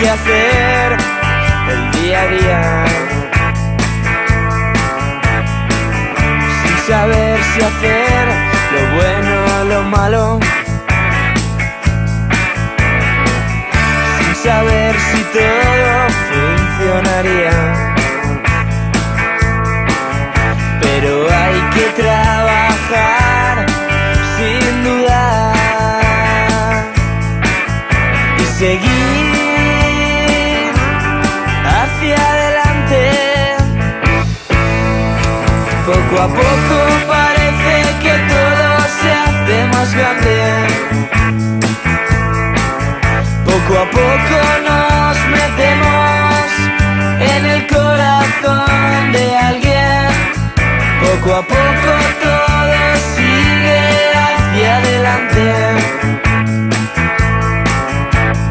que hacer el día a día, sin saber si hacer lo bueno o lo malo, sin saber si todo funcionaría. Pero hay que trabajar sin dudar y seguir hacia adelante. Poco a poco parece que todo se hace más grande. Poco a poco nos metemos en el corazón de alguien. Poco a poco todo sigue hacia adelante.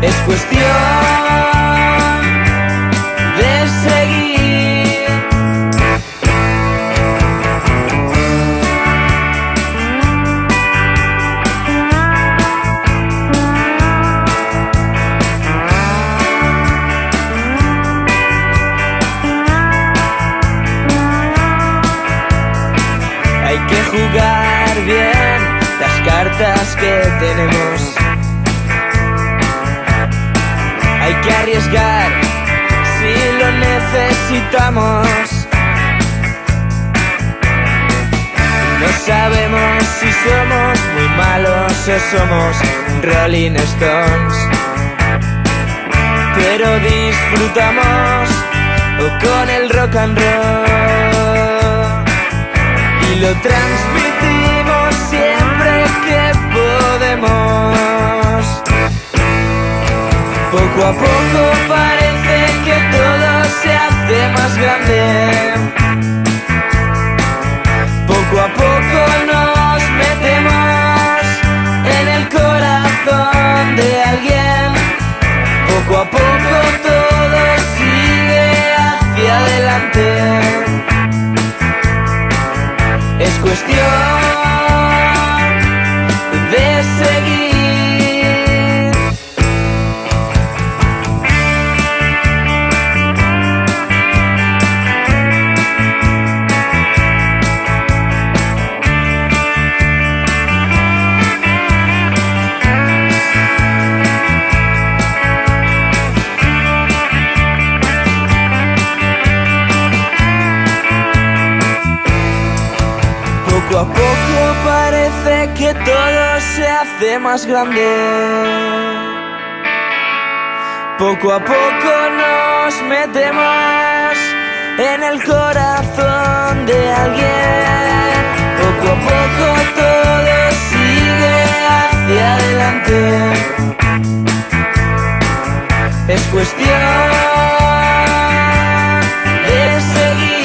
Es cuestión de seguir. Hay que jugar bien las cartas que tenemos. Hay que arriesgar si lo necesitamos. No sabemos si somos muy malos o somos Rolling Stones, pero disfrutamos con el rock and roll y lo transmitimos siempre que podemos. Poco a poco parece que todo se hace más grande. Poco a poco nos metemos en el corazón de alguien. Poco a poco todo sigue hacia adelante. Es cuestión de seguir. Poco a poco parece que todo se hace más grande. Poco a poco nos metemos en el corazón de alguien. Poco a poco todo sigue hacia adelante. Es cuestión de seguir.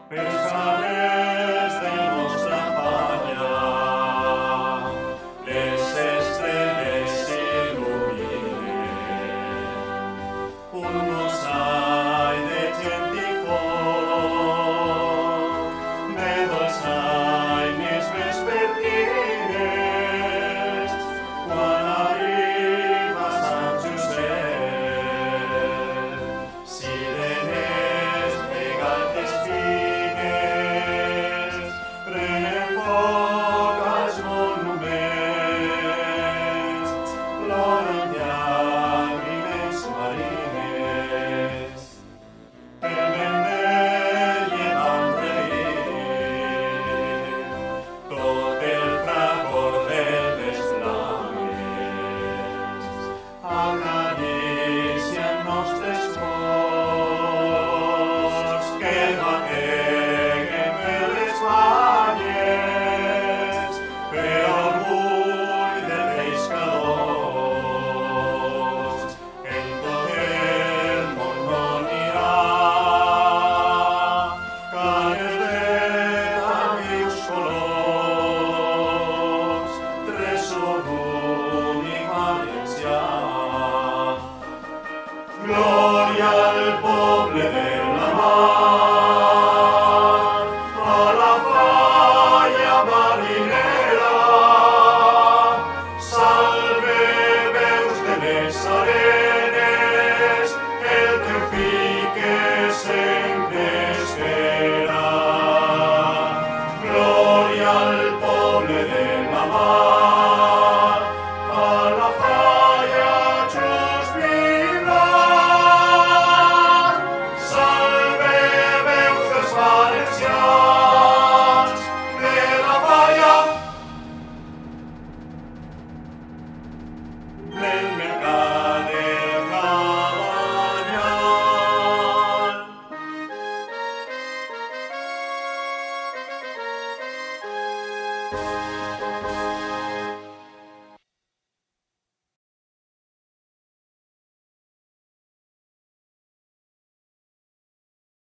pescadores de nostra falla, les estrelles il·luminen, un mosaic de gent i foc, de dolçaines vespertines, quan arriba Sant Josep, sirenes de galtes fines, prenen foc als monuments, ploren llàgrimes marines. El vendell llevant reir, tot el fragor de les flames, acaricien nostres cors, que bateguen per les valles, per orgull de pescadors. En tot el món no n'hi ha canes de tan vius colors, tresor únic valencià. Glòria al poble de la mar,